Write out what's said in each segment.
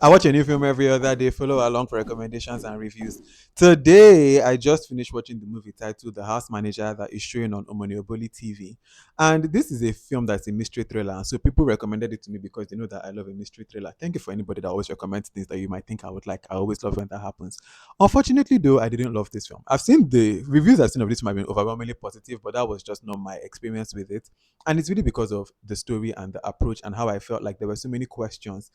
I watch a new film every other day. Follow along for recommendations and reviews. Today, I just finished watching the movie titled The House Manager that is showing on Omonioboli TV. And this is a film that's a mystery thriller. And so people recommended it to me because they know that I love a mystery thriller. Thank you for anybody that always recommends things that you might think I would like. I always love when that happens. Unfortunately, though, I didn't love this film. I've seen the reviews I've seen of this film have been overwhelmingly positive, but that was just not my experience with it. And it's really because of the story and the approach and how I felt like there were so many questions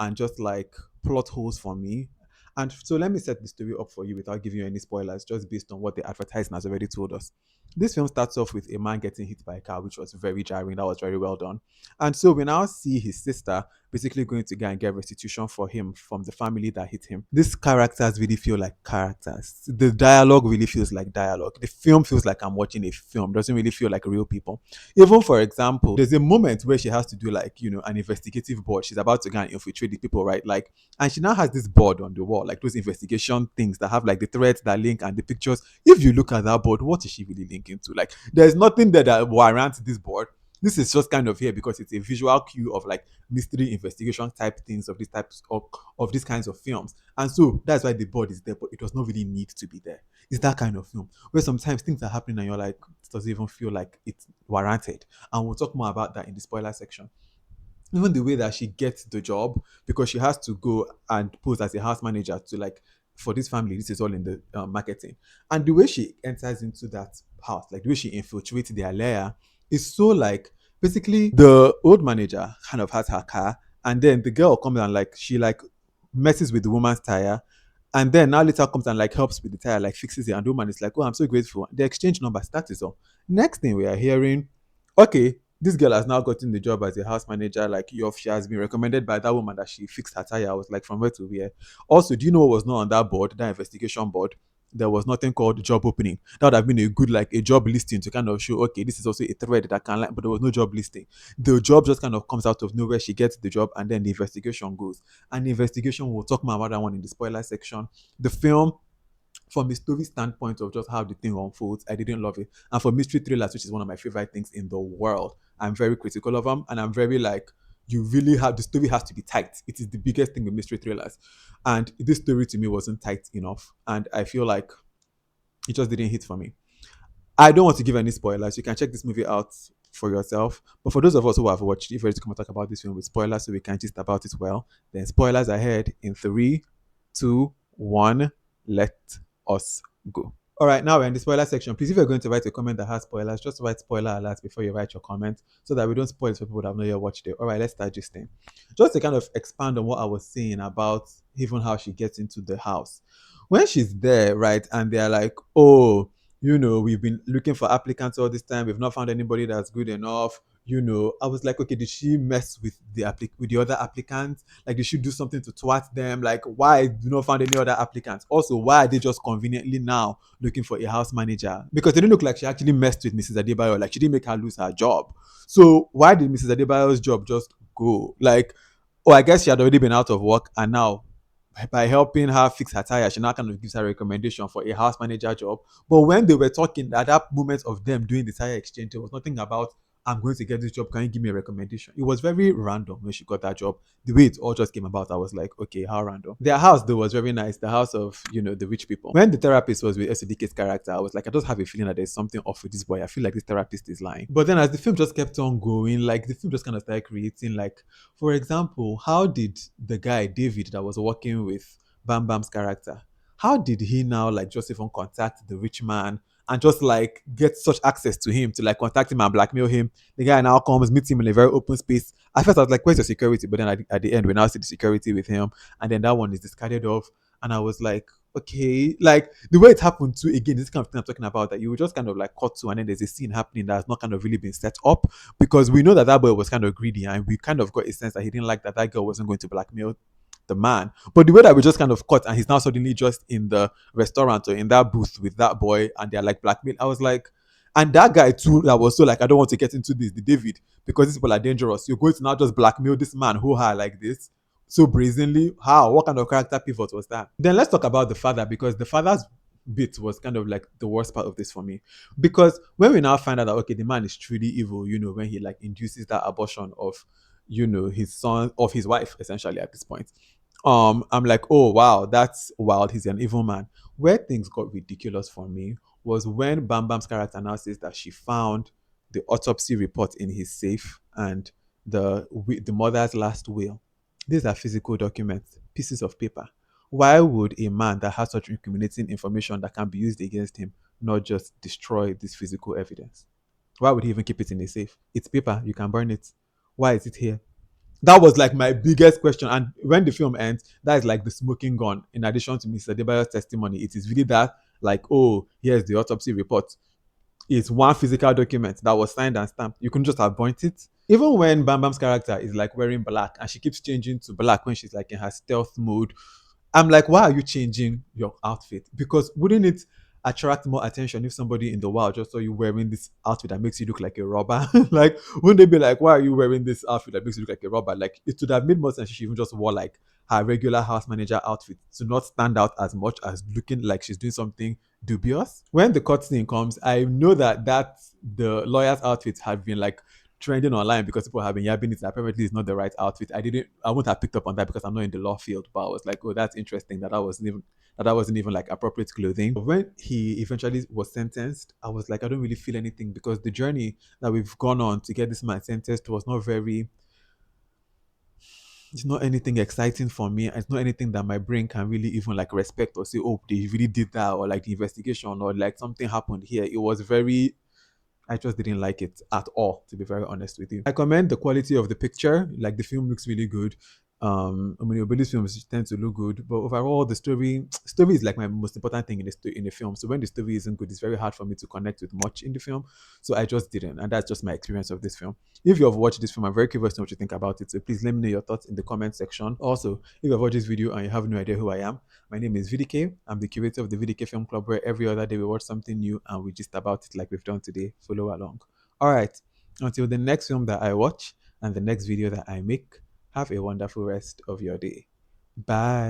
and just like plot holes for me. And so let me set the story up for you without giving you any spoilers, just based on what the advertising has already told us. This film starts off with a man getting hit by a car, which was very jarring. That was very well done. And so we now see his sister basically going to go and get restitution for him from the family that hit him. These characters really feel like characters. The dialogue really feels like dialogue. The film feels like I'm watching a film. It doesn't really feel like real people. Even for example, there's a moment where she has to do like, an investigative board. She's about to go and infiltrate the people, right? Like, and she now has this board on the wall, like those investigation things that have like the threads that link and the pictures. If you look at that board, what is she really linking to? Like, there's nothing there that warrants this board. This is just kind of here because it's a visual cue of like mystery investigation type things of these types of these kinds of films. And so that's why the board is there, but it does not really need to be there. It's that kind of film where sometimes things are happening and you're like, it doesn't even feel like it's warranted. And we'll talk more about that in the spoiler section. Even the way that she gets the job, because she has to go and pose as a house manager to like, for this family, this is all in the marketing. And the way she enters into that house, like the way she infiltrates their lair, is so like, basically the old manager kind of has her car, and then the girl comes and like she like messes with the woman's tire, and then now later comes and like helps with the tire, like fixes it, and the woman is like, "Oh, I'm so grateful." They exchange numbers. That is all. Next thing we are hearing, okay, this girl has now gotten the job as a house manager. Like, she has been recommended by that woman that she fixed her tire. I was like, from where to where? Also, do you know what was not on that board, that investigation board? There was nothing called job opening. That would have been a good, like, a job listing to kind of show, okay, this is also a thread that can, like, but there was no job listing. The job just kind of comes out of nowhere. She gets the job, and then the investigation goes. And the investigation, we'll talk more about that one in the spoiler section. The film, from a story standpoint of just how the thing unfolds, I didn't love it. And for mystery thrillers, which is one of my favorite things in the world, I'm very critical of them, and I'm very like, you really have, the story has to be tight. It is the biggest thing with mystery thrillers, and this story to me wasn't tight enough, and I feel like it just didn't hit for me. I don't want to give any spoilers. You can check this movie out for yourself. But for those of us who have watched, if we're ready to come and talk about this film with spoilers, so we can just about it well, then spoilers ahead in three, two, one. Let us go. All right, now we're in the spoiler section. Please, if you're going to write a comment that has spoilers, just write spoiler alert before you write your comment so that we don't spoil it for people that have not yet watched it. All right, let's start this thing. Just to kind of expand on what I was saying about even how she gets into the house. When she's there, right, and they're like, oh, we've been looking for applicants all this time. We've not found anybody that's good enough. I was like, okay, did she mess with with the other applicants? Like, did she do something to twat them? Like, why do not find any other applicants? Also, why are they just conveniently now looking for a house manager? Because it didn't look like she actually messed with Mrs. Adebayo. Like, she didn't make her lose her job. So why did Mrs. Adebayo's job just go? Like, oh, I guess she had already been out of work, and now by helping her fix her tire, she now kind of gives her a recommendation for a house manager job. But when they were talking at that moment of them doing the tire exchange, there was nothing about, I'm going to get this job. Can you give me a recommendation? It was very random when she got that job. The way it all just came about, I was like, okay, how random. Their house though was very nice. The house of, the rich people. When the therapist was with Eso Dike's character, I was like, I just have a feeling that there's something off with this boy. I feel like this therapist is lying. But then as the film just kept on going, like the film just kind of started creating, like, for example, how did the guy David that was working with Bambam's character, how did he now like just even contact the rich man and just like get such access to him to like contact him and blackmail him? The guy now comes, meets him in a very open space. At first I was like, where's your security? But then at the end we now see the security with him, and then that one is discarded off. And I was like, okay, like the way it happened too, again, this kind of thing I'm talking about, that you would just kind of like cut to, and then there's a scene happening that's not kind of really been set up, because we know that that boy was kind of greedy, and we kind of got a sense that he didn't like that that girl wasn't going to blackmail the man. But the way that we just kind of cut, and he's now suddenly just in the restaurant or in that booth with that boy, and they're like blackmail. I was like, and that guy too, that was so like, I don't want to get into this, the David, because these people are dangerous. You're going to now just blackmail this man who had like this so brazenly. How? What kind of character pivot was that? Then let's talk about the father, because the father's bit was kind of like the worst part of this for me. Because when we now find out that, okay, the man is truly evil, when he like induces that abortion of, his son, of his wife, essentially at this point. I'm like, oh wow, that's wild. He's an evil man. Where things got ridiculous for me was when Bam Bam's character now says that she found the autopsy report in his safe and the mother's last will. These are physical documents, pieces of paper. Why would a man that has such incriminating information that can be used against him not just destroy this physical evidence? Why would he even keep it in a safe? It's paper, you can burn it. Why is it here? That was like my biggest question. And when the film ends, that is like the smoking gun. In addition to Mr. Debayo's testimony, it is really that like, oh, here's the autopsy report. It's one physical document that was signed and stamped. You couldn't just have burnt it. Even when Bam Bam's character is like wearing black and she keeps changing to black when she's like in her stealth mode, I'm like, why are you changing your outfit? Because wouldn't it attract more attention if somebody in the wild just saw you wearing this outfit that makes you look like a robber? Like, wouldn't they be like, why are you wearing this outfit that makes you look like a robber? Like, it would have made more sense if she even just wore like her regular house manager outfit to not stand out as much as looking like she's doing something dubious. When the cutscene comes, I know that the lawyer's outfit had been like trending online because people have been yapping it. Apparently, it's not the right outfit. I wouldn't have picked up on that because I'm not in the law field. But I was like, oh, that's interesting that wasn't even like appropriate clothing. When he eventually was sentenced, I was like, I don't really feel anything because the journey that we've gone on to get this man sentenced was not very. It's not anything exciting for me. It's not anything that my brain can really even like respect or say, oh, they really did that, or like the investigation, or like something happened here. It was very I just didn't like it at all, to be very honest with you. I commend the quality of the picture. Like the film looks really good. I mean, Obeli's films tend to look good, but overall, the story is like my most important thing in the film. So when the story isn't good, it's very hard for me to connect with much in the film. So I just didn't, and that's just my experience of this film. If you have watched this film, I'm very curious to know what you think about it. So please let me know your thoughts in the comment section. Also, if you have watched this video and you have no idea who I am, my name is VDK. I'm the curator of the VDK Film Club, where every other day we watch something new and we just about it like we've done today. Follow along. All right. Until the next film that I watch and the next video that I make, have a wonderful rest of your day. Bye.